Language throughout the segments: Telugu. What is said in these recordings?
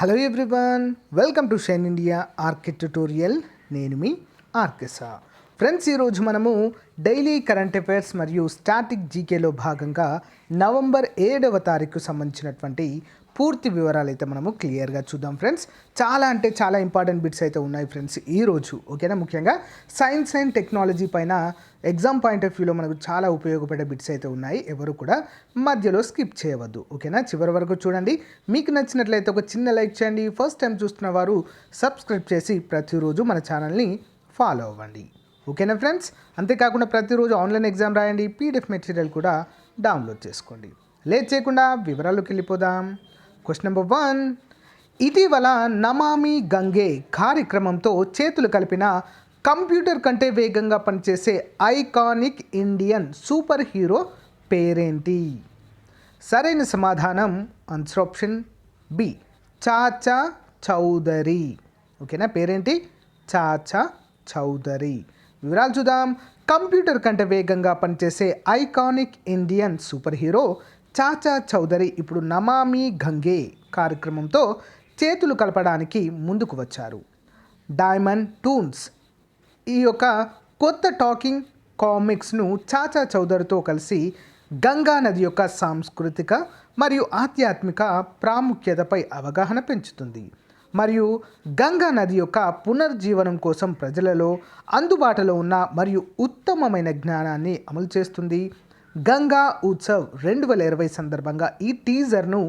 Hello everyone, welcome to Shine India R K tutorial. నేను మీ ఆర్కేసా. ఫ్రెండ్స్, ఈరోజు మనము డైలీ కరెంట్ అఫైర్స్ మరియు స్టాటిక్ జీకేలో భాగంగా నవంబర్ 7వ తారీఖు సంబంధించినటువంటి పూర్తి వివరాలు అయితే మనము క్లియర్గా చూద్దాం. ఫ్రెండ్స్, చాలా ఇంపార్టెంట్ బిట్స్ అయితే ఉన్నాయి ఫ్రెండ్స్ ఈరోజు. ఓకేనా, ముఖ్యంగా సైన్స్ అండ్ టెక్నాలజీ పైన ఎగ్జామ్ పాయింట్ ఆఫ్ వ్యూలో మనకు చాలా ఉపయోగపడే బిట్స్ అయితే ఉన్నాయి. ఎవరు కూడా మధ్యలో స్కిప్ చేయవద్దు. ఓకేనా, చివరి వరకు చూడండి. మీకు నచ్చినట్లయితే ఒక చిన్న లైక్ చేయండి. ఫస్ట్ టైం చూస్తున్న వారు సబ్స్క్రైబ్ చేసి ప్రతిరోజు మన ఛానల్ని ఫాలో అవ్వండి. ఓకేనా ఫ్రెండ్స్, అంతేకాకుండా ప్రతిరోజు ఆన్లైన్ ఎగ్జామ్ రాయండి. పీడిఎఫ్ మెటీరియల్ కూడా డౌన్లోడ్ చేసుకోండి. లేట్ చేయకుండా వివరాల్లోకి వెళ్ళిపోదాం. క్వశ్చన్ నెంబర్ 1, ఇటీవల నమామి గంగే కార్యక్రమంతో చేతులు కలిపిన కంప్యూటర్ కంటే వేగంగా పనిచేసే ఐకానిక్ ఇండియన్ సూపర్ హీరో పేరేంటి? సరైన సమాధానం answer option B, Chacha Chowdary. ఓకేనా, పేరేంటి? చాచా చౌదరి. వివరాలు చూద్దాం. కంప్యూటర్ కంటే వేగంగా పనిచేసే ఐకానిక్ ఇండియన్ సూపర్ హీరో చాచా చౌదరి ఇప్పుడు నమామి గంగే కార్యక్రమంతో చేతులు కలపడానికి ముందుకు వచ్చారు. డైమండ్ టూన్స్ ఈ యొక్క కొత్త టాకింగ్ కామిక్స్ను చాచా చౌదరితో కలిసి గంగా నది యొక్క సాంస్కృతిక మరియు ఆధ్యాత్మిక ప్రాముఖ్యతపై అవగాహన పెంచుతుంది మరియు గంగా నది యొక్క పునర్జీవనం కోసం ప్రజలలో అందుబాటులో ఉన్న మరియు ఉత్తమమైన జ్ఞానాన్ని అమలు చేస్తుంది. గంగా ఉత్సవ్ 2020 సందర్భంగా ఈ టీజర్ను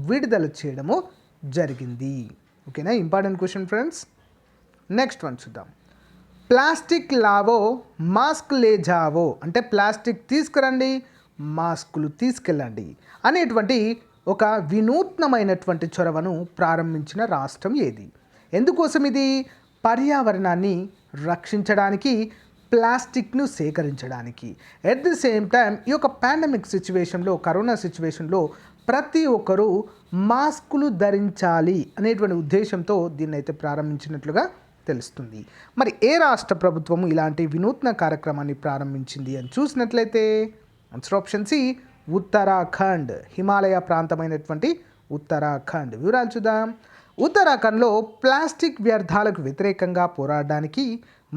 విడుదల చేయడము జరిగింది. ఓకేనా, important question friends. Next one చూద్దాం. ప్లాస్టిక్ లావో మాస్క్ లే జావో అంటే ప్లాస్టిక్ తీసుకురండి, మాస్కులు తీసుకెళ్ళండి అనేటువంటి ఒక వినూత్నమైనటువంటి చొరవను ప్రారంభించిన రాష్ట్రం ఏది? ఎందుకోసం ఇది? పర్యావరణాన్ని రక్షించడానికి, ప్లాస్టిక్ను సేకరించడానికి. ఎట్ ది సేమ్ టైం ఈ యొక్క పాండమిక్ సిచ్యువేషన్లో, కరోనా సిచ్యువేషన్లో ప్రతి ఒక్కరూ మాస్కులు ధరించాలి అనేటువంటి ఉద్దేశంతో దీన్ని అయితే ప్రారంభించినట్లుగా తెలుస్తుంది. మరి ఏ రాష్ట్ర ప్రభుత్వము ఇలాంటి వినూత్న కార్యక్రమాన్ని ప్రారంభించింది అని చూసినట్లయితే answer option C, Uttarakhand. Himalaya ప్రాంతమైనటువంటి ఉత్తరాఖండ్. వివరాలు చూద్దాం. ఉత్తరాఖండ్లో ప్లాస్టిక్ వ్యర్థాలకు వ్యతిరేకంగా పోరాడడానికి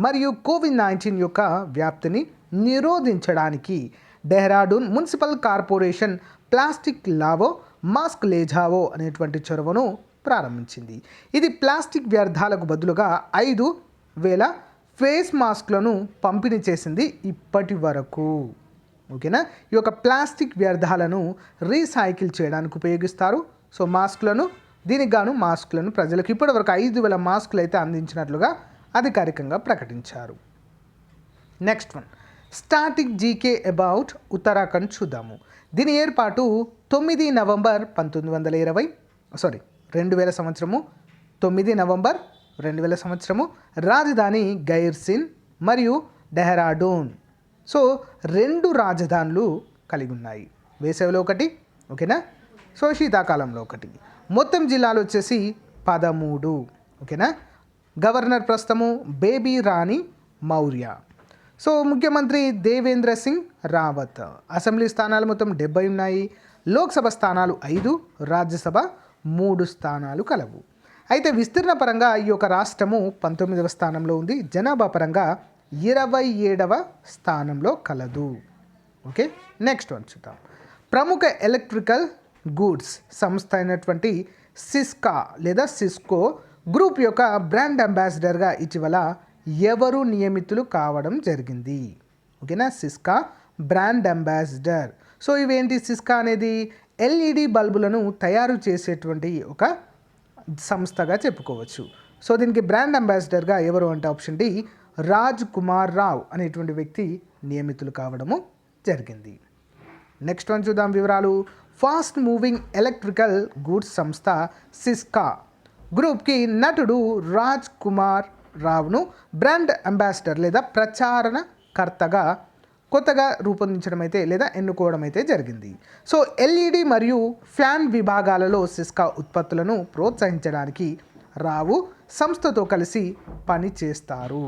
మరియు కోవిడ్-19 యొక్క వ్యాప్తిని నిరోధించడానికి డెహ్రాడూన్ మున్సిపల్ కార్పొరేషన్ ప్లాస్టిక్ లావో మాస్క్ లేజావో అనేటువంటి చొరవను ప్రారంభించింది. ఇది ప్లాస్టిక్ వ్యర్థాలకు బదులుగా 5,000 ఫేస్ మాస్క్లను పంపిణీ చేసింది ఇప్పటి వరకు. ఓకేనా, ఈ యొక్క ప్లాస్టిక్ వ్యర్థాలను రీసైకిల్ చేయడానికి ఉపయోగిస్తారు. సో మాస్కులను, దీనికి గాను మాస్కులను ప్రజలకు ఇప్పటివరకు 5,000 మాస్కులు అయితే అందించినట్లుగా అధికారికంగా ప్రకటించారు. Next one, static G K about Uttarakhand చూద్దాము. దీని ఏర్పాటు 9 నవంబర్ 2000 సంవత్సరము, 9 నవంబర్ 2000 సంవత్సరము. రాజధాని గైర్సిన్ మరియు డెహ్రాడూన్. సో 2 రాజధానులు కలిగి ఉన్నాయి. వేసవిలో ఒకటి, ఓకేనా, సో శీతాకాలంలో ఒకటి. మొత్తం జిల్లాలు వచ్చేసి 13. ఓకేనా, గవర్నర్ ప్రస్తుతము బేబీ రాణి మౌర్య. సో ముఖ్యమంత్రి దేవేంద్ర సింగ్ రావత్. అసెంబ్లీ స్థానాలు మొత్తం 70 ఉన్నాయి. లోక్సభ స్థానాలు 5, రాజ్యసభ 3 స్థానాలు కలవు. అయితే విస్తీర్ణ పరంగా ఈ యొక్క రాష్ట్రము 19వ స్థానంలో ఉంది. జనాభా పరంగా 27వ స్థానంలో కలదు. ఓకే, నెక్స్ట్ వన్ చూద్దాం. ప్రముఖ ఎలక్ట్రికల్ గూడ్స్ సంస్థ అయినటువంటి సిస్కో గ్రూప్ యొక్క బ్రాండ్ అంబాసిడర్గా ఇటీవల ఎవరు నియమితులు కావడం జరిగింది? ఓకేనా, సిస్కా బ్రాండ్ అంబాసిడర్. సో ఇవేంటి? సిస్కా అనేది ఎల్ఈడి బల్బులను తయారు చేసేటువంటి ఒక సంస్థగా చెప్పుకోవచ్చు. సో దీనికి బ్రాండ్ అంబాసిడర్గా ఎవరు అంటే ఆప్షన్ డి, రాజ్ కుమార్ రావ్ అనేటువంటి వ్యక్తి నియమితులు కావడము జరిగింది. నెక్స్ట్ వన్ చూద్దాం వివరాలు. ఫాస్ట్ మూవింగ్ ఎలక్ట్రికల్ గూడ్స్ సంస్థ సిస్కా గ్రూప్కి నటుడు రాజ్ కుమార్ రావ్ను బ్రాండ్ అంబాసిడర్ లేదా ప్రచారణకర్తగా కొత్తగా రూపొందించడం అయితే లేదా ఎన్నుకోవడం అయితే జరిగింది. సో ఎల్ఈడి మరియు ఫ్యాన్ విభాగాలలో సిస్కా ఉత్పత్తులను ప్రోత్సహించడానికి రావు సంస్థతో కలిసి పని చేస్తారు.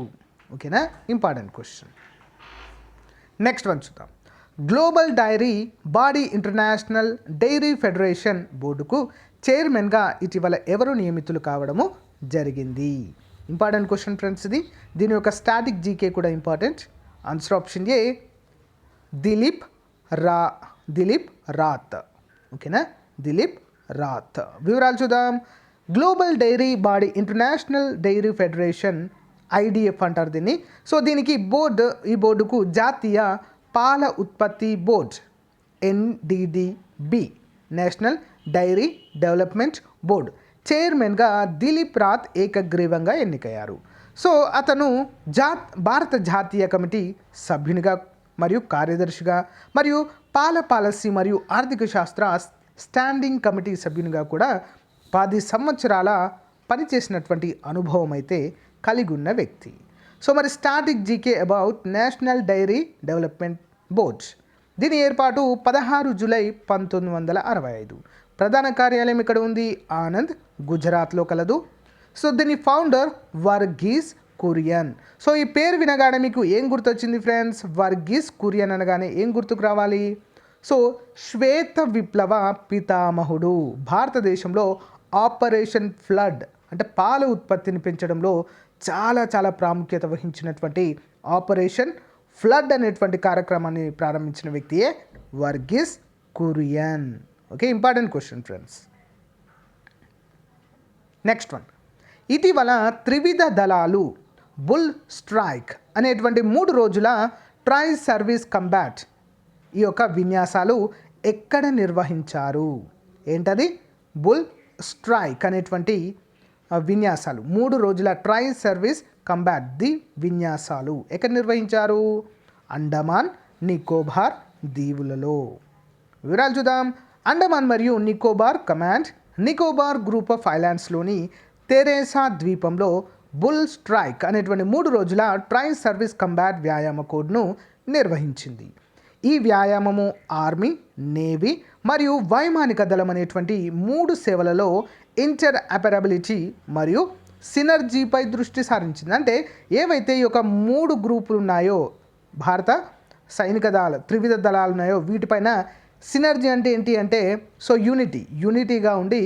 ఓకేనా, ఇంపార్టెంట్ క్వశ్చన్. నెక్స్ట్ వన్ చూద్దాం. Global dairy body international dairy federation బోర్డుకు చైర్మన్గా ఇటీవల ఎవరు నియమితులు కావడము జరిగింది? ఇంపార్టెంట్ క్వశ్చన్ ఫ్రెండ్స్ ఇది. దీని యొక్క స్టాటిక్ జీకే కూడా important. Answer option A Dilip Rath. ఓకేనా, దిలీప్ రాత్. వివరాలు చూద్దాం. Global dairy body international dairy federation IDF అంటారు దీన్ని. సో దీనికి ఈ బోర్డుకు జాతీయ పాల ఉత్పత్తి board NDDB national dairy development board చైర్మన్గా దిలీప్ రాత్ ఏకగ్రీవంగా ఎన్నికయ్యారు. సో అతను భారత జాతీయ కమిటీ సభ్యునిగా మరియు కార్యదర్శిగా మరియు పాల పాలసీ మరియు ఆర్థిక శాస్త్ర స్టాండింగ్ కమిటీ సభ్యునిగా కూడా 10 సంవత్సరాల పనిచేసినటువంటి అనుభవం అయితే కలిగి ఉన్న వ్యక్తి. సో మరి static G K about national dairy development board. దీని ఏర్పాటు 16 జూలై 1965. ప్రధాన కార్యాలయం ఇక్కడ ఉంది, ఆనంద్, గుజరాత్లో కలదు. సో దీని ఫౌండర్ వర్గీస్ కురియన్. సో ఈ పేరు వినగానే మీకు ఏం గుర్తొచ్చింది ఫ్రెండ్స్? వర్గీస్ కురియన్ అనగానే ఏం గుర్తుకు రావాలి? సో శ్వేత విప్లవ పితామహుడు. భారతదేశంలో ఆపరేషన్ ఫ్లడ్ అంటే పాల ఉత్పత్తిని పెంచడంలో చాలా ప్రాముఖ్యత వహించినటువంటి ఆపరేషన్ ఫ్లడ్ అనేటువంటి కార్యక్రమాన్ని ప్రారంభించిన వ్యక్తియే Varghese Kurien. Okay, important question friends. Next one. ఇటీవల త్రివిధ దళాలు బుల్ స్ట్రైక్ అనేటువంటి 3 రోజుల ట్రై సర్వీస్ కంబాట్ ఈ యొక్క విన్యాసాలు ఎక్కడ నిర్వహించారు? ఏంటది? బుల్ స్ట్రైక్ అనేటువంటి విన్యాసాలు 3 రోజుల ట్రై సర్వీస్ కంబాట్ ది విన్యాసాలు ఎక్కడ నిర్వహించారు? అండమాన్ నికోబార్ దీవులలో. వివరాలు చూద్దాం. అండమాన్ మరియు Nicobar command Nicobar group of ఐలాండ్స్లోని తెరేసా ద్వీపంలో బుల్ స్ట్రైక్ అనేటువంటి 3 రోజుల ట్రై సర్వీస్ కంబాట్ వ్యాయామ కోడ్ను నిర్వహించింది. ఈ వ్యాయామము ఆర్మీ, నేవీ మరియు వైమానిక దళం అనేటువంటి 3 సేవలలో ఇంటర్ ఆపరబిలిటీ మరియు సినర్జీపై దృష్టి సారించింది. అంటే ఏవైతే ఈ యొక్క 3 గ్రూపులు ఉన్నాయో, భారత సైనిక త్రివిధ దళాలు ఉన్నాయో, వీటిపైన సినర్జీ అంటే ఏంటి అంటే సో యూనిటీగా ఉండి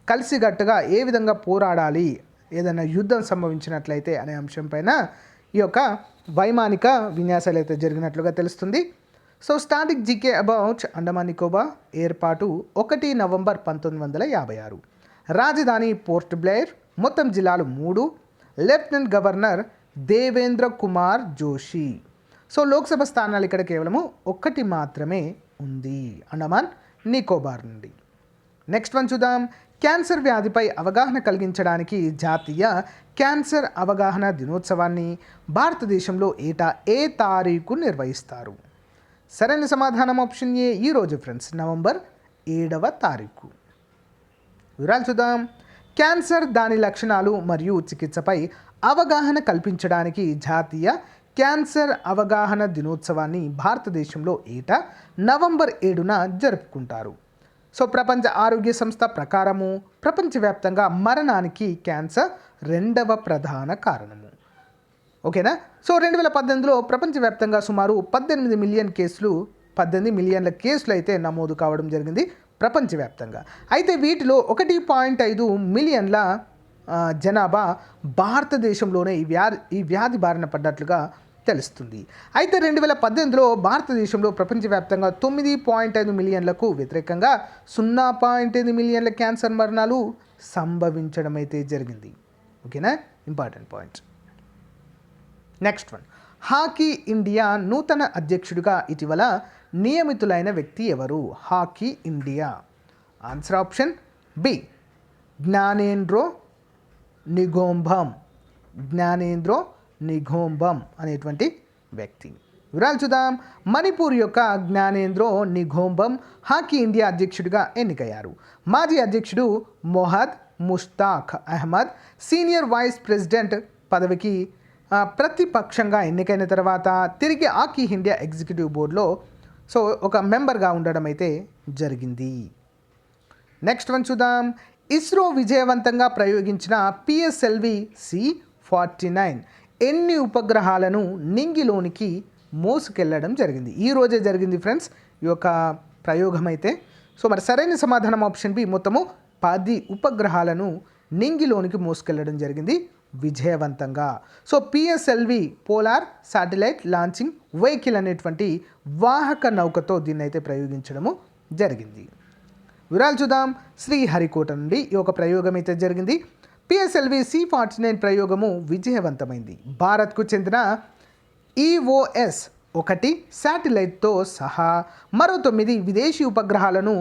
కలిసిగట్టుగా ఏ విధంగా పోరాడాలి ఏదైనా యుద్ధం సంభవించినట్లయితే అనే అంశంపైన ఈ యొక్క వైమానిక విన్యాసాలు అయితే జరిగినట్లుగా తెలుస్తుంది. So static G K about Andaman Nicobar ఏర్పాటు 1 నవంబర్ 1956. రాజధాని పోర్ట్ బ్లెయిర్. మొత్తం జిల్లాలు 3. Lieutenant governor Devendra Kumar Joshi. So Lok Sabha స్థానాలు ఇక్కడ కేవలము 1 మాత్రమే ఉంది అండమాన్ నికోబార్ నుండి. నెక్స్ట్ వన్ చూద్దాం. క్యాన్సర్ వ్యాధిపై అవగాహన కలిగించడానికి జాతీయ క్యాన్సర్ అవగాహన దినోత్సవాన్ని భారతదేశంలో ఏటా ఏ తారీఖు నిర్వహిస్తారు? సరైన సమాధానం ఆప్షన్ ఏ ఈరోజు ఫ్రెండ్స్, నవంబర్ 7వ తారీఖు. వివరాలు చూద్దాం. క్యాన్సర్, దాని లక్షణాలు మరియు చికిత్సపై అవగాహన కల్పించడానికి జాతీయ క్యాన్సర్ అవగాహన దినోత్సవాన్ని భారతదేశంలో ఏటా నవంబర్ 7న జరుపుకుంటారు. సో ప్రపంచ ఆరోగ్య సంస్థ ప్రకారము ప్రపంచవ్యాప్తంగా మరణానికి క్యాన్సర్ 2వ ప్రధాన కారణము. ఓకేనా. సో 2018లో ప్రపంచవ్యాప్తంగా సుమారు 18 మిలియన్ల కేసులు అయితే నమోదు కావడం జరిగింది ప్రపంచవ్యాప్తంగా. అయితే వీటిలో 1.5 మిలియన్ల జనాభా భారతదేశంలోనే ఈ వ్యాధి బారిన పడ్డట్లుగా తెలుస్తుంది. అయితే 2018లో భారతదేశంలో ప్రపంచవ్యాప్తంగా 9.5 మిలియన్లకు వ్యతిరేకంగా 0.5 మిలియన్ల క్యాన్సర్ మరణాలు సంభవించడం అయితే జరిగింది. ఓకేనా, important point. Next one. Hockey India నూతన అధ్యక్షుడిగా ఇటీవల నియమితులైన వ్యక్తి ఎవరు? Hockey India. Answer option B Gyanendro Nigombam అనేటువంటి వ్యక్తి. వివరాలు చూద్దాం. మణిపూర్ యొక్క జ్ఞానేంద్రో నిగోంబం హాకీ ఇండియా అధ్యక్షుడిగా ఎన్నికయ్యారు. మాజీ అధ్యక్షుడు Mohd Mushtaq Ahmed senior vice president పదవికి ప్రతిపక్షంగా ఎన్నికైన తర్వాత తిరిగి హాకీ ఇండియా ఎగ్జిక్యూటివ్ బోర్డులో సో ఒక మెంబర్గా ఉండడం అయితే జరిగింది. నెక్స్ట్ వన్ చూద్దాం. ఇస్రో విజయవంతంగా ప్రయోగించిన PSLV C-49 ఎన్ని ఉపగ్రహాలను నింగిలోనికి మోసుకెళ్ళడం జరిగింది. ఈ రోజే జరిగింది ఫ్రెండ్స్ ఈ యొక్క ప్రయోగం అయితే. సో మరి సరైన సమాధానం ఆప్షన్ బి, మొత్తము 10 ఉపగ్రహాలను నింగిలోనికి మోసుకెళ్ళడం జరిగింది విజయవంతంగా. So PSLV polar satellite launching vehicle అనేటువంటి వాహక నౌకతో దీన్ని అయితే ప్రయోగించడము జరిగింది. వివరాలు చూద్దాం. శ్రీహరికోట నుండి ఈ యొక్క ప్రయోగం అయితే జరిగింది. పిఎస్ఎల్వి C-49 ప్రయోగము విజయవంతమైంది. భారత్కు చెందిన EOS-1 శాటిలైట్తో సహా మరో 9 విదేశీ ఉపగ్రహాలను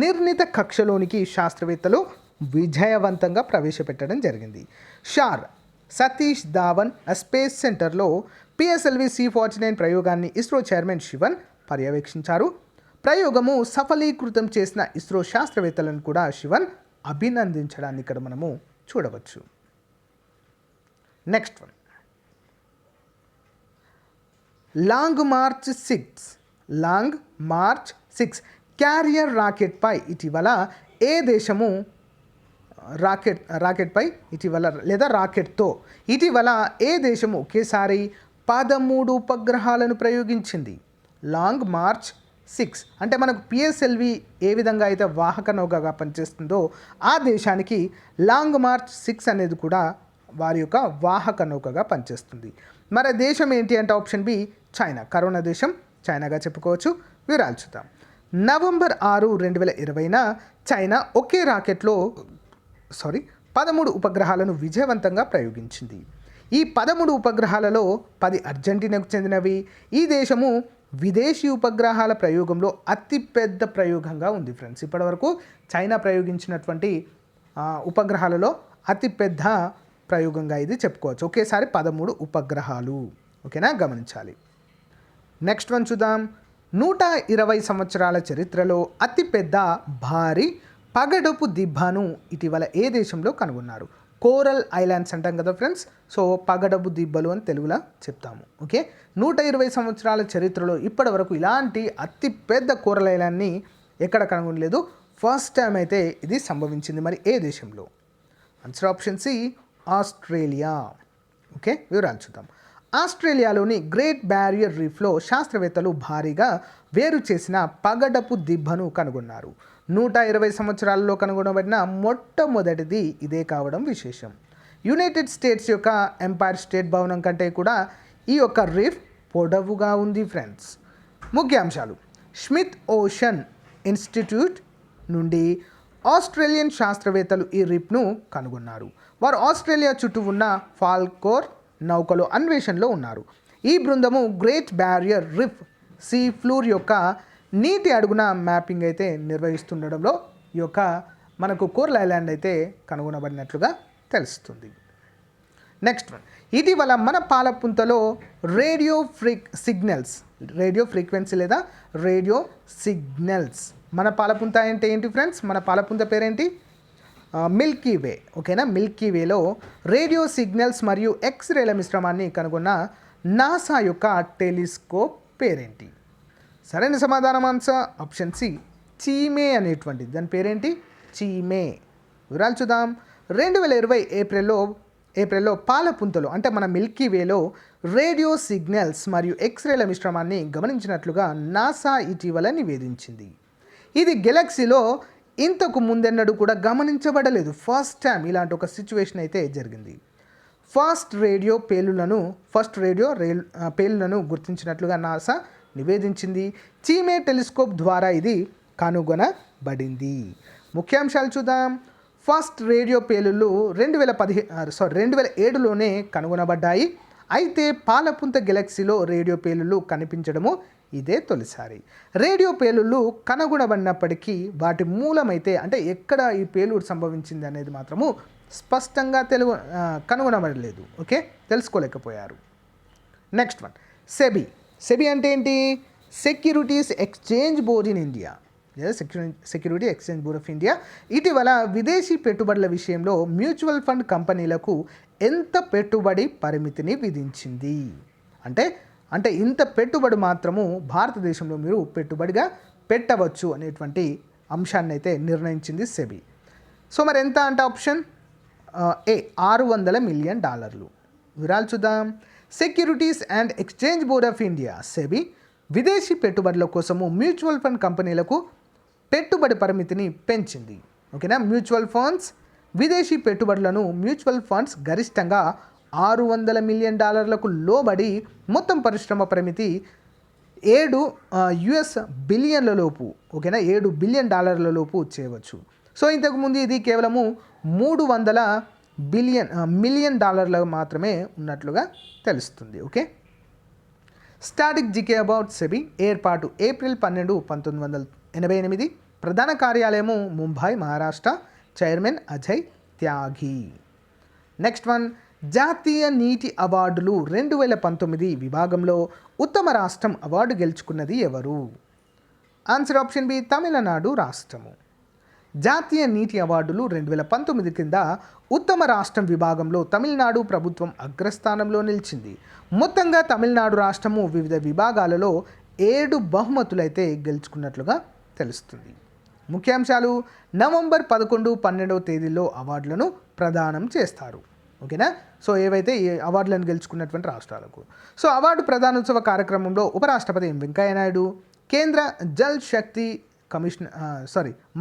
నిర్ణీత కక్షలోనికి శాస్త్రవేత్తలు విజయవంతంగా ప్రవేశపెట్టడం జరిగింది. షార్ సతీష్ ధావన్ స్పేస్ సెంటర్లో పిఎస్ఎల్వి C-49 ప్రయోగాన్ని ఇస్రో చైర్మన్ శివన్ పర్యవేక్షించారు. ప్రయోగము సఫలీకృతం చేసిన ఇస్రో శాస్త్రవేత్తలను కూడా శివన్ అభినందించడాన్ని ఇక్కడ మనము చూడవచ్చు. Next one, long march 6 carrier రాకెట్పై ఇటీవల ఏ దేశము రాకెట్పై ఇటీవల లేదా రాకెట్తో ఇటీవల ఏ దేశము ఒకేసారి 13 ఉపగ్రహాలను ప్రయోగించింది? లాంగ్ మార్చ్ 6 అంటే మనకు పిఎస్ఎల్వి ఏ విధంగా అయితే వాహక నౌకగా పనిచేస్తుందో ఆ దేశానికి లాంగ్ మార్చ్ 6 అనేది కూడా వారి యొక్క వాహక నౌకగా పనిచేస్తుంది. మరి దేశం ఏంటి అంటే ఆప్షన్ బి చైనా. కరోనా దేశం చైనాగా చెప్పుకోవచ్చు. వివరాలు చూద్దాం. నవంబర్ 6, 2020న చైనా ఒకే రాకెట్లో 13 ఉపగ్రహాలను విజయవంతంగా ప్రయోగించింది. ఈ 13 ఉపగ్రహాలలో 10 అర్జెంటీనాకు చెందినవి. ఈ దేశము విదేశీ ఉపగ్రహాల ప్రయోగంలో అతిపెద్ద ప్రయోగంగా ఉంది ఫ్రెండ్స్. ఇప్పటివరకు చైనా ప్రయోగించినటువంటి ఉపగ్రహాలలో అతిపెద్ద ప్రయోగంగా ఇది చెప్పుకోవచ్చు. ఒకేసారి 13 ఉపగ్రహాలు. ఓకేనా, గమనించాలి. నెక్స్ట్ వన్ చూద్దాం. 120 సంవత్సరాల చరిత్రలో అతిపెద్ద భారీ పగడపు దిబ్బను ఇటీవల ఏ దేశంలో కనుగొన్నారు? కోరల్ ఐలాండ్స్ అంటాం కదా ఫ్రెండ్స్. సో పగడపు దిబ్బలు అని తెలుగులో చెప్తాము. ఓకే, 120 సంవత్సరాల చరిత్రలో ఇప్పటి వరకు ఇలాంటి అతిపెద్ద కోరల్ ఐలాండ్ని ఎక్కడ కనుగొనలేదు. ఫస్ట్ టైం అయితే ఇది సంభవించింది. మరి ఏ దేశంలో? Answer option C, Australia. Okay, వివరాలు చూద్దాం. ఆస్ట్రేలియాలోని గ్రేట్ బ్యారియర్ రీఫ్లో శాస్త్రవేత్తలు భారీగా వేరు చేసిన పగడపు దిబ్బను కనుగొన్నారు. 120 సంవత్సరాలలో కనుగొనబడిన మొట్టమొదటిది ఇదే కావడం విశేషం. యునైటెడ్ స్టేట్స్ యొక్క ఎంపైర్ స్టేట్ భవనం కంటే కూడా ఈ యొక్క రీఫ్ పొడవుగా ఉంది ఫ్రెండ్స్. ముఖ్యాంశాలు: స్మిత్ ఓషన్ ఇన్స్టిట్యూట్ నుండి ఆస్ట్రేలియన్ శాస్త్రవేత్తలు ఈ రీఫ్ను కనుగొన్నారు. వారు ఆస్ట్రేలియా చుట్టూ ఉన్న ఫాల్కోర్ నౌకలో అన్వేషణలో ఉన్నారు. ఈ బృందము great barrier reef sea floor యొక్క నీటి అడుగున మ్యాపింగ్ అయితే నిర్వహిస్తుండడంలో ఈ యొక్క మనకు కోరల్ ఐలాండ్ అయితే కనుగొనబడినట్లుగా తెలుస్తుంది. నెక్స్ట్ వన్, ఇటీవల మన పాలపుంతలో రేడియో ఫ్రీక్వెన్సీ లేదా రేడియో సిగ్నల్స్. మన పాలపుంత అంటే ఏంటి ఫ్రెండ్స్? మన పాలపుంత పేరేంటి? మిల్కీ వే. ఓకేనా, మిల్కీ వేలో రేడియో సిగ్నల్స్ మరియు ఎక్స్రేల మిశ్రమాన్ని కనుగొన్న నాసా యొక్క టెలిస్కోప్ పేరేంటి? సరైన సమాధానం ఆన్సర్ ఆప్షన్ సి, చీమే అనేటువంటిది. దాని పేరేంటి? చీమే. వివరాలు చూద్దాం. 2020 ఏప్రిల్లో పాలపుంతలో అంటే మన మిల్కీ వేలో రేడియో సిగ్నల్స్ మరియు ఎక్స్రేల మిశ్రమాన్ని గమనించినట్లుగా నాసా ఇటీవల నివేదించింది. ఇది గెలాక్సీలో ఇంతకు ముందెన్నడూ కూడా గమనించబడలేదు. ఫస్ట్ టైం ఇలాంటి ఒక సిచ్యువేషన్ అయితే జరిగింది. ఫస్ట్ రేడియో పేలులను గుర్తించినట్లుగా నాసా నివేదించింది. చీమే టెలిస్కోప్ ద్వారా ఇది కనుగొనబడింది. ముఖ్యాంశాలు చూద్దాం. ఫస్ట్ రేడియో పేలుళ్ళు 2007లోనే కనుగొనబడ్డాయి. అయితే పాలపుంత గెలాక్సీలో రేడియో పేలుళ్ళు కనిపించడము ఇదే తొలిసారి. రేడియో పేలుళ్ళు కనుగొనబడినప్పటికీ వాటి మూలమైతే అంటే ఎక్కడ ఈ పేలుడు సంభవించింది అనేది మాత్రము స్పష్టంగా కనుగొనబడలేదు. ఓకే, తెలుసుకోలేకపోయారు. నెక్స్ట్ వన్, సెబీ అంటే ఏంటి? Securities exchange board in India. Security exchange board of India ఇటీవల విదేశీ పెట్టుబడుల విషయంలో మ్యూచువల్ ఫండ్ కంపెనీలకు ఎంత పెట్టుబడి పరిమితిని విధించింది? అంటే ఇంత పెట్టుబడి మాత్రము భారతదేశంలో మీరు పెట్టుబడిగా పెట్టవచ్చు అనేటువంటి అంశాన్ని అయితే నిర్ణయించింది సెబీ. సో మరి ఎంత అంటే ఆప్షన్ ఏ, $600 మిలియన్. వివరాలు చూద్దాం. Securities and exchange board of India SEBI విదేశీ పెట్టుబడుల కోసము మ్యూచువల్ ఫండ్ కంపెనీలకు పెట్టుబడి పరిమితిని పెంచింది. ఓకేనా, మ్యూచువల్ ఫండ్స్ విదేశీ పెట్టుబడులను మ్యూచువల్ ఫండ్స్ గరిష్టంగా $600 మిలియన్ లోబడి మొత్తం పరిశ్రమ పరిమితి US బిలియన్ల లోపు, ఓకేనా, $7 బిలియన్ లోపు చేయవచ్చు. సో ఇంతకుముందు ఇది కేవలము $300 మిలియన్ మాత్రమే ఉన్నట్లుగా తెలుస్తుంది. Okay, static G K about SEBI ఏర్పాటు ఏప్రిల్ 12, 1988. ప్రధాన కార్యాలయము ముంబై, మహారాష్ట్ర. చైర్మన్ అజయ్ త్యాగి. నెక్స్ట్ వన్, జాతీయ నీటి అవార్డులు 2019 విభాగంలో ఉత్తమ రాష్ట్రం అవార్డు గెలుచుకున్నది ఎవరు? ఆన్సర్ ఆప్షన్ బి, తమిళనాడు రాష్ట్రము. జాతీయ నీటి అవార్డులు 2019 కింద ఉత్తమ రాష్ట్రం విభాగంలో తమిళనాడు ప్రభుత్వం అగ్రస్థానంలో నిలిచింది. మొత్తంగా తమిళనాడు రాష్ట్రము వివిధ విభాగాలలో 7 బహుమతులైతే గెలుచుకున్నట్లుగా తెలుస్తుంది. ముఖ్యాంశాలు: నవంబర్ 11, 12 తేదీల్లో అవార్డులను ప్రదానం చేస్తారు. ఓకేనా, సో ఏవైతే ఈ అవార్డులను గెలుచుకున్నటువంటి రాష్ట్రాలకు. సో అవార్డు ప్రదానోత్సవ కార్యక్రమంలో ఉపరాష్ట్రపతి ఎం వెంకయ్యనాయుడు, కేంద్ర జల్ శక్తి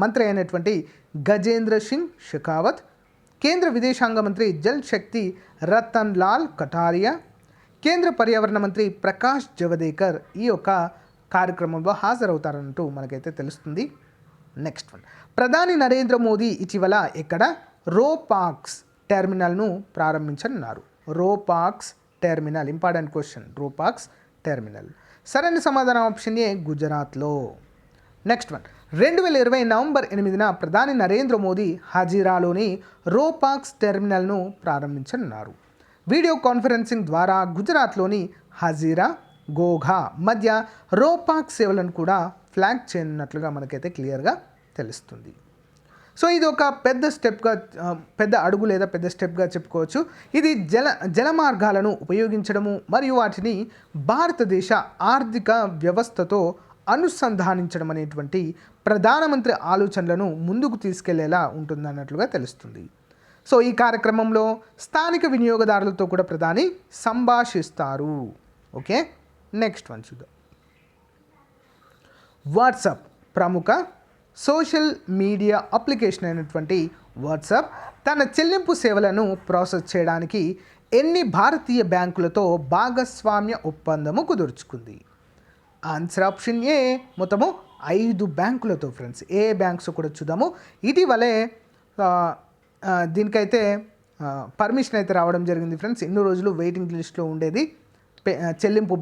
మంత్రి అయినటువంటి గజేంద్ర సింగ్ షెకావత్, కేంద్ర విదేశాంగ మంత్రి జల్ శక్తి రతన్ లాల్ కటారియా, కేంద్ర పర్యావరణ మంత్రి ప్రకాష్ జవదేకర్ ఈ యొక్క కార్యక్రమంలో హాజరవుతారంటూ మనకైతే తెలుస్తుంది. నెక్స్ట్ వన్, ప్రధాని నరేంద్ర మోదీ ఇటీవల ఎక్కడ రోపాక్స్ టెర్మినల్ను ప్రారంభించనున్నారు? రోపాక్స్ టెర్మినల్, ఇంపార్టెంట్ క్వశ్చన్. రోపాక్స్ టెర్మినల్ సరైన సమాధానం ఆప్షన్ ఏ, గుజరాత్లో. నెక్స్ట్ వన్, 2020 నవంబర్ 8న ప్రధాని నరేంద్ర మోదీ హజీరాలోని రోపాక్స్ టెర్మినల్ను ప్రారంభించనున్నారు. వీడియో కాన్ఫరెన్సింగ్ ద్వారా గుజరాత్లోని హజీరా, గోఘా మధ్య రోపాక్స్ సేవలను కూడా ఫ్లాగ్ చేయనున్నట్లుగా మనకైతే క్లియర్గా తెలుస్తుంది. సో ఇది ఒక పెద్ద అడుగు లేదా పెద్ద స్టెప్గా చెప్పుకోవచ్చు. ఇది జల మార్గాలను ఉపయోగించడము మరియు వాటిని భారతదేశ ఆర్థిక వ్యవస్థతో అనుసంధానించడం అనేటువంటి ప్రధానమంత్రి ఆలోచనలను ముందుకు తీసుకెళ్లేలా ఉంటుందన్నట్లుగా తెలుస్తుంది. సో ఈ కార్యక్రమంలో స్థానిక వినియోగదారులతో కూడా ప్రధాని సంభాషిస్తారు. ఓకే, నెక్స్ట్ వన్ చూద్దాం. వాట్సాప్ ప్రముఖ సోషల్ మీడియా అప్లికేషన్ అయినటువంటి వాట్సాప్ తన చెల్లింపు సేవలను ప్రాసెస్ చేయడానికి ఎన్ని భారతీయ బ్యాంకులతో భాగస్వామ్య ఒప్పందము కుదుర్చుకుంది? ఆన్సర్ ఆప్షన్ ఏ, మొత్తము 5 బ్యాంకులతో. ఫ్రెండ్స్, ఏ బ్యాంక్స్ కూడా చూద్దాము. ఇటీవలే దీనికైతే పర్మిషన్ అయితే రావడం జరిగింది. ఫ్రెండ్స్, ఎన్నో రోజులు వెయిటింగ్ లిస్ట్లో ఉండేది చెల్లింపు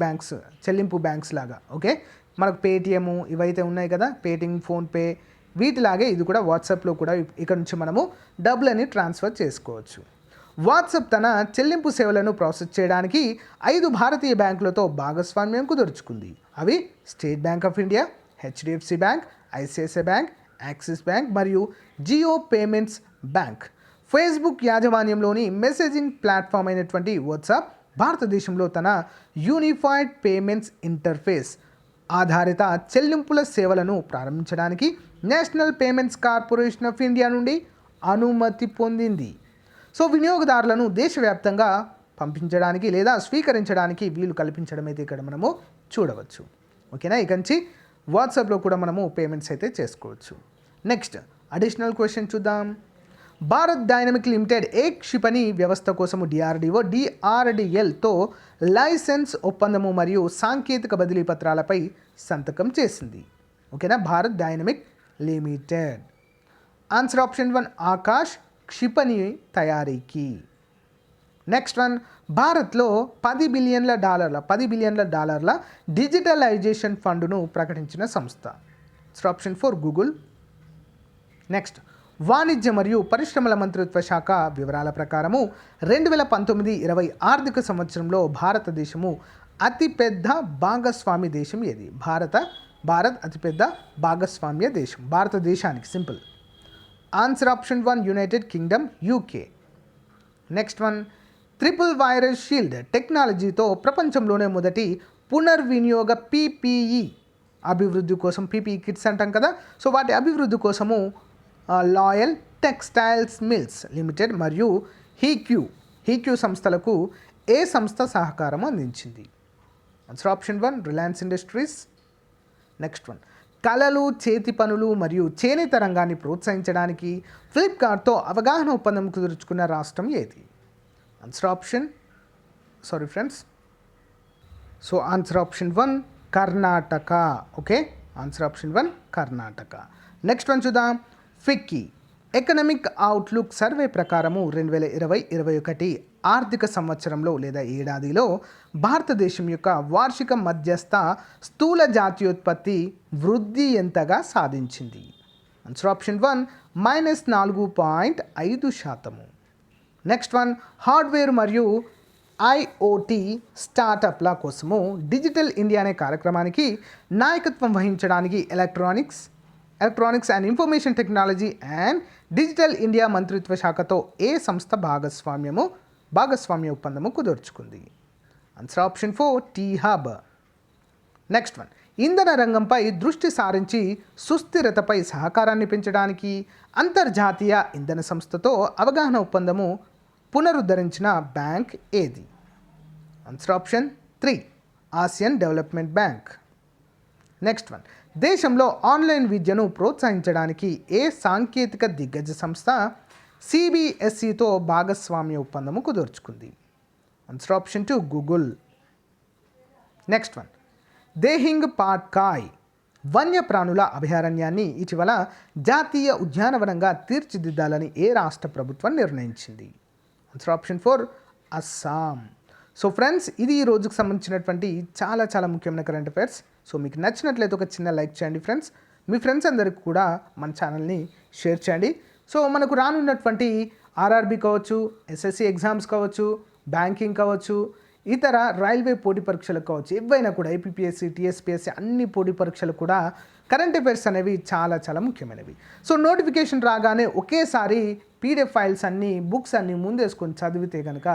బ్యాంక్స్ లాగా. ఓకే, మనకు పేటిఎం ఇవైతే ఉన్నాయి కదా, పేటిఎం, ఫోన్పే, వీటిలాగే ఇది కూడా వాట్సాప్లో కూడా ఇక్కడ నుంచి మనము డబ్బులని ట్రాన్స్ఫర్ చేసుకోవచ్చు. వాట్సాప్ తన చెల్లింపు సేవలను ప్రాసెస్ చేయడానికి 5 భారతీయ బ్యాంకులతో భాగస్వామ్యం కుదుర్చుకుంది. అవి state bank of India, HDFC bank, ICICI bank, axis bank మరియు జియో పేమెంట్స్ బ్యాంక్. ఫేస్బుక్ యాజమాన్యంలోని మెసేజింగ్ ప్లాట్ఫామ్ అయినటువంటి వాట్సాప్ భారతదేశంలో తన యూనిఫైడ్ పేమెంట్స్ ఇంటర్ఫేస్ ఆధారిత చెల్లింపుల సేవలను ప్రారంభించడానికి national payments corporation of India నుండి అనుమతి పొందింది. సో వినియోగదారులను దేశవ్యాప్తంగా పంపించడానికి లేదా స్వీకరించడానికి వీలు కల్పించడం అయితే ఇక్కడ మనము చూడవచ్చు. ఓకేనా, ఇక నుంచి వాట్సాప్లో కూడా మనము పేమెంట్స్ అయితే చేసుకోవచ్చు. నెక్స్ట్ అడిషనల్ క్వశ్చన్ చూద్దాం. భారత్ డైనమిక్ లిమిటెడ్ ఏ క్షిపణి వ్యవస్థ కోసము DRDLతో లైసెన్స్ ఒప్పందము మరియు సాంకేతిక బదిలీ పత్రాలపై సంతకం చేసింది? ఓకేనా, Bharat dynamic limited. Answer option 1, Akash క్షిపణి తయారీకి. నెక్స్ట్ వన్, భారత్లో $10 బిలియన్ల డిజిటలైజేషన్ ఫండ్ను ప్రకటించిన సంస్థ? Option 4, Google. నెక్స్ట్, వాణిజ్య మరియు పరిశ్రమల మంత్రిత్వ శాఖ వివరాల ప్రకారము 2019-20 ఆర్థిక సంవత్సరంలో భారతదేశము అతిపెద్ద భాగస్వామి దేశం ఏది? భారత్ అతిపెద్ద భాగస్వామ్య దేశం భారతదేశానికి. Simple. Answer option 1, United Kingdom, UK. Next one, triple virus shield టెక్నాలజీతో ప్రపంచంలోనే మొదటి పునర్వినియోగ PPE అభివృద్ధి కోసం, PPE కిట్స్ అంటాం కదా, సో వాటి అభివృద్ధి కోసము లాయల్ టెక్స్టైల్స్ మిల్స్ లిమిటెడ్ మరియు హీక్యూ సంస్థలకు ఏ సంస్థ సహకారం అందించింది? Answer option 1 Reliance industries. Next one, కళలు, చేతి పనులు మరియు చేనేత రంగాన్ని ప్రోత్సహించడానికి ఫ్లిప్కార్ట్తో అవగాహన ఒప్పందం కుదుర్చుకున్న రాష్ట్రం ఏది? Answer option option 1 Karnataka. Okay, answer option 1 Karnataka. Next one చూద్దాం. ఫిక్కీ ఎకనామిక్ అవుట్లుక్ సర్వే ప్రకారము 2020-21 ఆర్థిక సంవత్సరంలో లేదా ఏడాదిలో భారతదేశం యొక్క వార్షిక మధ్యస్థ స్థూల జాతీయోత్పత్తి వృద్ధి ఎంతగా సాధించింది? Answer option 1 -4.5%. Next one, hardware మరియు ఐఓటీ స్టార్టప్ల కోసము డిజిటల్ ఇండియా అనే కార్యక్రమానికి నాయకత్వం వహించడానికి electronics and information technology and digital India మంత్రిత్వ శాఖతో ఏ సంస్థ భాగస్వామ్య ఒప్పందము కుదుర్చుకుంది? Answer option 4 T hub. Next one, ఇంధన రంగంపై దృష్టి సారించి సుస్థిరతపై సహకారాన్ని పెంచడానికి అంతర్జాతీయ ఇంధన సంస్థతో అవగాహన ఒప్పందము పునరుద్ధరించిన బ్యాంక్ ఏది? Answer option 3 Asian development bank. Next one, దేశంలో ఆన్లైన్ విద్యను ప్రోత్సహించడానికి ఏ సాంకేతిక దిగ్గజ సంస్థ సిబిఎస్ఈతో భాగస్వామ్య ఒప్పందము కుదుర్చుకుంది? Answer option 2 Google. Next one, Dehing Patkai వన్యప్రాణుల అభయారణ్యాన్ని ఇటీవల జాతీయ ఉద్యానవనంగా తీర్చిదిద్దాలని ఏ రాష్ట్ర ప్రభుత్వం నిర్ణయించింది? Answer option 4 Assam. So friends, ఇది ఈ రోజుకు సంబంధించినటువంటి చాలా ముఖ్యమైన కరెంట్ అఫైర్స్. సో మీకు నచ్చినట్లయితే ఒక చిన్న లైక్ చేయండి ఫ్రెండ్స్. మీ ఫ్రెండ్స్ అందరికీ కూడా మన ఛానల్ని షేర్ చేయండి. సో మనకు రానున్నటువంటి ఆర్ఆర్బీ కావచ్చు, ఎస్ఎస్సి ఎగ్జామ్స్ కావచ్చు, బ్యాంకింగ్ కావచ్చు, ఇతర రైల్వే పోటీ పరీక్షలకు కావచ్చు, ఏవైనా కూడా ఏపీపీఎస్సి, టీఎస్పీఎస్సి అన్ని పోటీ పరీక్షలు కూడా కరెంట్ అఫైర్స్ అనేవి చాలా ముఖ్యమైనవి. సో నోటిఫికేషన్ రాగానే ఒకేసారి పీడిఎఫ్ ఫైల్స్ అన్నీ, బుక్స్ అన్నీ ముందేసుకొని చదివితే కనుక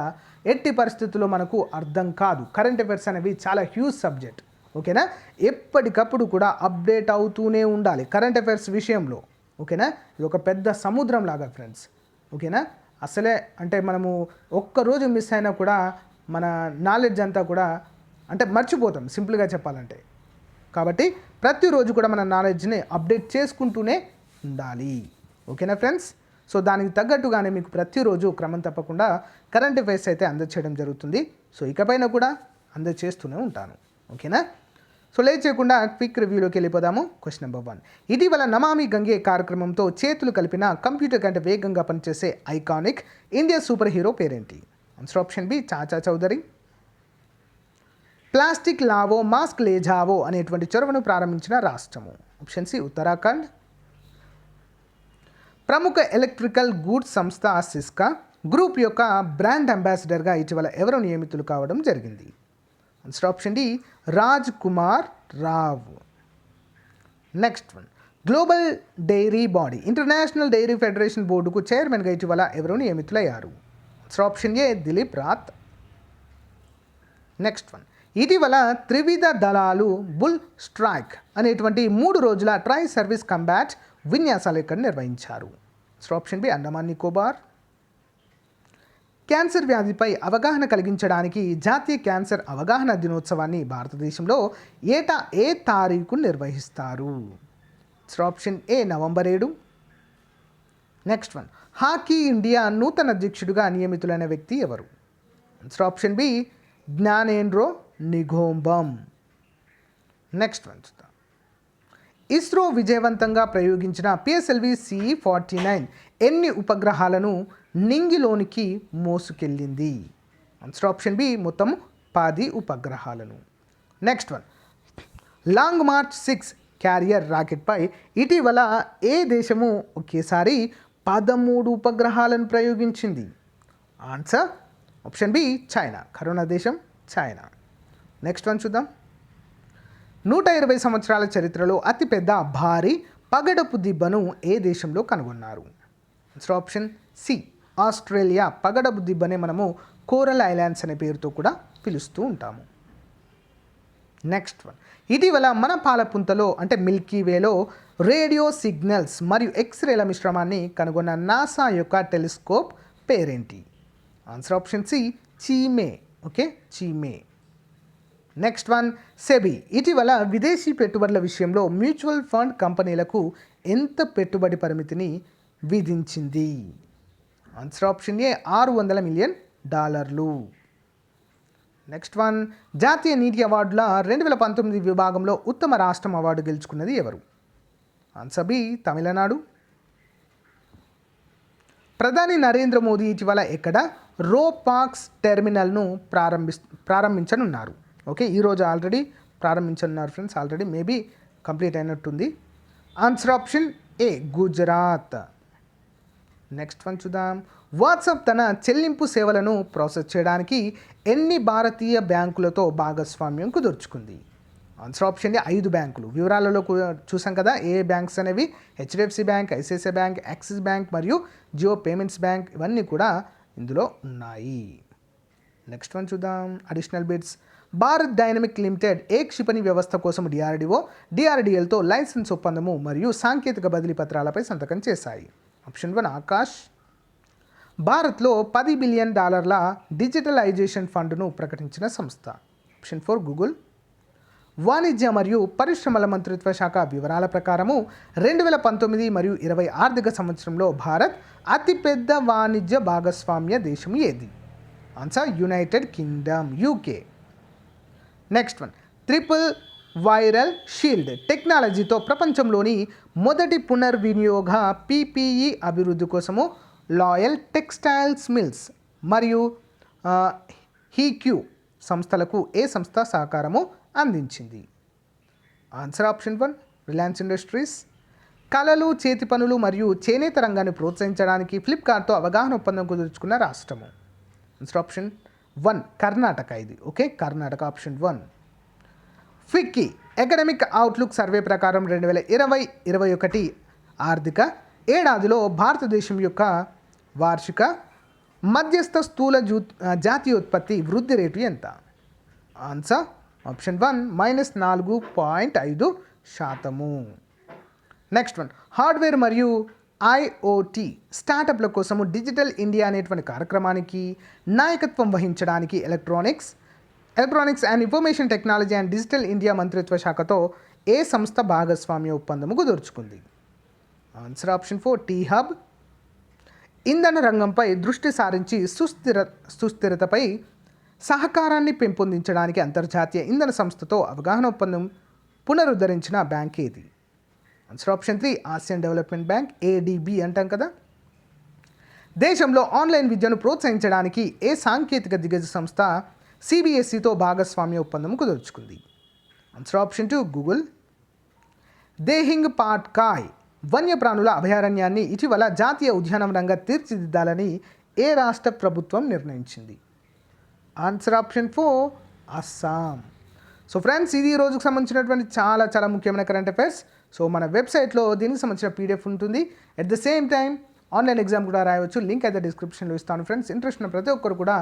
ఎట్టి పరిస్థితుల్లో మనకు అర్థం కాదు. కరెంట్ అఫైర్స్ అనేవి చాలా హ్యూజ్ సబ్జెక్ట్. ఓకేనా, ఎప్పటికప్పుడు కూడా అప్డేట్ అవుతూనే ఉండాలి కరెంట్ అఫైర్స్ విషయంలో. ఓకేనా, ఇది ఒక పెద్ద సముద్రం లాగా ఫ్రెండ్స్. ఓకేనా, అసలే అంటే మనము ఒక్కరోజు మిస్ అయినా కూడా మన నాలెడ్జ్ అంతా కూడా అంటే మర్చిపోతాం సింపుల్గా చెప్పాలంటే. కాబట్టి ప్రతిరోజు కూడా మన నాలెడ్జ్ని అప్డేట్ చేసుకుంటూనే ఉండాలి. ఓకేనా ఫ్రెండ్స్. సో దానికి తగ్గట్టుగానే మీకు ప్రతిరోజు క్రమం తప్పకుండా కరెంట్ అఫైర్స్ అయితే అందచేయడం జరుగుతుంది. సో ఇకపైన కూడా అందచేస్తూనే ఉంటాను. ఓకేనా. సో లేట్ చేయకుండా క్విక్ రివ్యూలోకి వెళ్ళిపోదాము. క్వశ్చన్ నెంబర్ 1, ఇటీవల నమామి గంగే కార్యక్రమంతో చేతులు కలిపిన కంప్యూటర్ కంటే వేగంగా పనిచేసే ఐకానిక్ ఇండియా సూపర్ హీరో పేరేంటి? Answer option B Chacha Chaudhary. Plastic లావో మాస్క్ లే జావో అనేటువంటి చొరవను ప్రారంభించిన రాష్ట్రము? Option C Uttarakhand. ప్రముఖ ఎలక్ట్రికల్ గూడ్స్ సంస్థ సిస్కా గ్రూప్ యొక్క బ్రాండ్ అంబాసిడర్గా ఇటీవల ఎవరు నియమితులు కావడం జరిగింది? Answer option D Raj Kumar Rao. Next one, global dairy body international dairy federation బోర్డుకు చైర్మన్గా ఇటీవల ఎవరు నియమితులయ్యారు? Answer option A Dilip Rath. Next one, ఇటీవల త్రివిధ దళాలు బుల్ స్ట్రైక్ అనేటువంటి 3 రోజుల ట్రై సర్వీస్ కంబాట్ విన్యాసాలు ఎక్కడ నిర్వహించారు? Answer option B Andaman Nicobar. Cancer వ్యాధిపై అవగాహన కలిగించడానికి జాతీయ క్యాన్సర్ అవగాహన దినోత్సవాన్ని భారతదేశంలో ఏటా ఏ తారీఖు నిర్వహిస్తారు? Answer option A November 7. Next one, hockey India నూతన అధ్యక్షుడిగా నియమితులైన వ్యక్తి ఎవరు? Answer option B Gyanendro Nigombam. Next one చూద్దాం. ఇస్రో విజయవంతంగా ప్రయోగించిన పిఎస్ఎల్వి CE-49 ఎన్ని ఉపగ్రహాలను నింగిలోనికి మోసుకెళ్ళింది? ఆన్సర్ ఆప్షన్ బి మొత్తం 10 ఉపగ్రహాలను. Next one, long march 6 carrier రాకెట్పై ఇటీవల ఏ దేశము ఒకేసారి 13 ఉపగ్రహాలను ప్రయోగించింది? Answer option B China. Corona దేశం చైనా. నెక్స్ట్ వన్ చూద్దాం. 120 సంవత్సరాల చరిత్రలో అతిపెద్ద భారీ పగడపు దిబ్బను ఏ దేశంలో కనుగొన్నారు? Answer option C Australia. పగడపు దిబ్బనే మనము కోరల్ ఐలాండ్స్ అనే పేరుతో కూడా పిలుస్తూ ఉంటాము. నెక్స్ట్ వన్, ఇటీవల మన పాలపుంతలో అంటే మిల్కీవేలో రేడియో సిగ్నల్స్ మరియు ఎక్స్రేల మిశ్రమాన్ని కనుగొన్న నాసా యొక్క టెలిస్కోప్ పేరేంటి? Answer option C CHIME. Okay, CHIME. Next one, SEBI ఇటీవల విదేశీ పెట్టుబడుల విషయంలో మ్యూచువల్ ఫండ్ కంపెనీలకు ఎంత పెట్టుబడి పరిమితిని విధించింది? ఆన్సర్ ఆప్షన్ ఏ $600 మిలియన్. నెక్స్ట్ వన్, జాతీయ నీటి అవార్డుల 2019 విభాగంలో ఉత్తమ రాష్ట్రం అవార్డు గెలుచుకున్నది ఎవరు? Answer B Tamil Nadu. ప్రధాని నరేంద్ర మోదీ ఇటీవల ఎక్కడ రోపాక్స్ టెర్మినల్ను ప్రారంభించనున్నారు? ఓకే, ఈరోజు ఆల్రెడీ ప్రారంభించనున్నారు ఫ్రెండ్స్, ఆల్రెడీ మేబీ కంప్లీట్ అయినట్టుంది. Answer option A Gujarat. Next one చూద్దాం. వాట్సాప్ తన చెల్లింపు సేవలను ప్రాసెస్ చేయడానికి ఎన్ని భారతీయ బ్యాంకులతో భాగస్వామ్యం కుదుర్చుకుంది? ఆన్సర్ ఆప్షన్ ఏ 5 బ్యాంకులు. వివరాలలో చూసాం కదా ఏ బ్యాంక్స్ అనేవి, HDFC bank, ICICI bank, axis bank మరియు జియో పేమెంట్స్ బ్యాంక్, ఇవన్నీ కూడా ఇందులో ఉన్నాయి. నెక్స్ట్ వన్ చూద్దాం. Additional bits. Bharat dynamic limited ఏ క్షిపణి వ్యవస్థ కోసం డిఆర్డిఎల్తో లైసెన్స్ ఒప్పందము మరియు సాంకేతిక బదిలీ పత్రాలపై సంతకం చేశాయి? ఆప్షన్ 1 ఆకాష్. భారత్లో $10 బిలియన్ డిజిటలైజేషన్ ఫండ్ను ప్రకటించిన సంస్థ? Option 4 Google. వాణిజ్య మరియు పరిశ్రమల మంత్రిత్వ శాఖ వివరాల ప్రకారము 2019 మరియు 20 ఆర్థిక సంవత్సరంలో భారత్ అతిపెద్ద వాణిజ్య భాగస్వామ్య దేశం ఏది? Answer United Kingdom, UK. Next one, triple viral shield టెక్నాలజీతో ప్రపంచంలోని మొదటి పునర్వినియోగ పీపీఈ అభివృద్ధి కోసము లాయల్ టెక్స్టైల్స్ మిల్స్ మరియు హీక్యూ సంస్థలకు ఏ సంస్థ సహకారము అందించింది? Answer option 1 Reliance industries. కళలు, చేతి పనులు మరియు చేనేత రంగాన్ని ప్రోత్సహించడానికి ఫ్లిప్కార్ట్తో అవగాహన ఒప్పందం కుదుర్చుకున్న రాష్ట్రము? Answer option 1 Karnataka. ఇది okay, Karnataka option 1. FICCI academic outlook survey ప్రకారం 2020-21 ఆర్థిక ఏడాదిలో భారతదేశం యొక్క వార్షిక మధ్యస్థ స్థూల జాతీయోత్పత్తి వృద్ధి రేటు ఎంత? Answer option 1 -4.5%. Next one, hardware మరియు ఐఓటీ స్టార్టప్ల కోసము డిజిటల్ ఇండియా అనేటువంటి కార్యక్రమానికి నాయకత్వం వహించడానికి electronics and information technology and digital India మంత్రిత్వ శాఖతో ఏ సంస్థ భాగస్వామ్య ఒప్పందము కుదుర్చుకుంది? Answer option 4 T hub. ఇంధన రంగంపై దృష్టి సారించి సుస్థిరతపై సహకారాన్ని పెంపొందించడానికి అంతర్జాతీయ ఇంధన సంస్థతో అవగాహన ఒప్పందం పునరుద్ధరించిన బ్యాంక్ ఏది? Answer option 3 Asian development bank, ADB అంటాం కదా. దేశంలో ఆన్లైన్ విద్యను ప్రోత్సహించడానికి ఏ సాంకేతిక దిగ్గజ సంస్థ సిబిఎస్ఈతో భాగస్వామ్య ఒప్పందం కుదుర్చుకుంది? Answer option 2 Google. Dehing Patkai వన్యప్రాణుల అభయారణ్యాన్ని ఇటీవల జాతీయ ఉద్యానవనంగా తీర్చిదిద్దాలని ఏ రాష్ట్ర ప్రభుత్వం నిర్ణయించింది? Answer option 4 Assam. So friends, ఇది ఈ రోజుకు సంబంధించినటువంటి చాలా ముఖ్యమైన కరెంట్ అఫైర్స్. సో మన వెబ్సైట్లో దీనికి సంబంధించిన పీడిఎఫ్ ఉంటుంది. At the same time online exam కూడా రాయవచ్చు. లింక్ అయితే డిస్క్రిప్షన్లో ఇస్తాను ఫ్రెండ్స్. ఇంట్రెస్ట్ ఉన్న ప్రతి ఒక్కరు కూడా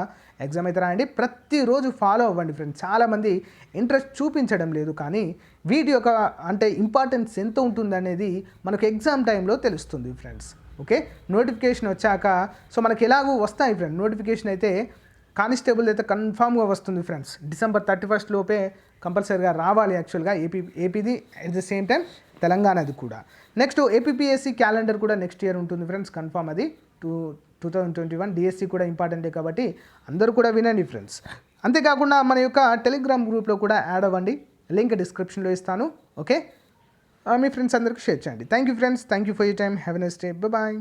ఎగ్జామ్ అయితే రాయండి. ప్రతిరోజు ఫాలో అవ్వండి ఫ్రెండ్స్. చాలామంది ఇంట్రెస్ట్ చూపించడం లేదు, కానీ వీటి యొక్క ఇంపార్టెన్స్ ఎంత ఉంటుందనేది మనకు ఎగ్జామ్ టైంలో తెలుస్తుంది ఫ్రెండ్స్. ఓకే, నోటిఫికేషన్ వచ్చాక సో మనకి ఎలాగూ వస్తాయి ఫ్రెండ్స్. నోటిఫికేషన్ అయితే కానిస్టేబుల్ అయితే కన్ఫామ్గా వస్తుంది ఫ్రెండ్స్. December 31 లోపే కంపల్సరీగా రావాలి యాక్చువల్గా ఏపీది. అట్ ద సేమ్ టైం తెలంగాణది కూడా. నెక్స్ట్ ఏపీపీఎస్సీ క్యాలెండర్ కూడా నెక్స్ట్ ఇయర్ ఉంటుంది ఫ్రెండ్స్, కన్ఫామ్. అది 2021 డిఎస్సి కూడా ఇంపార్టెంటే కాబట్టి అందరూ కూడా వినండి ఫ్రెండ్స్. అంతేకాకుండా మన యొక్క టెలిగ్రామ్ గ్రూప్లో కూడా యాడ్ అవ్వండి. లింక్ డిస్క్రిప్షన్లో ఇస్తాను. ఓకే, మీ ఫ్రెండ్స్ అందరికీ షేర్ చేయండి. Thank you friends, thank you for you time. Have a nice day. Bye.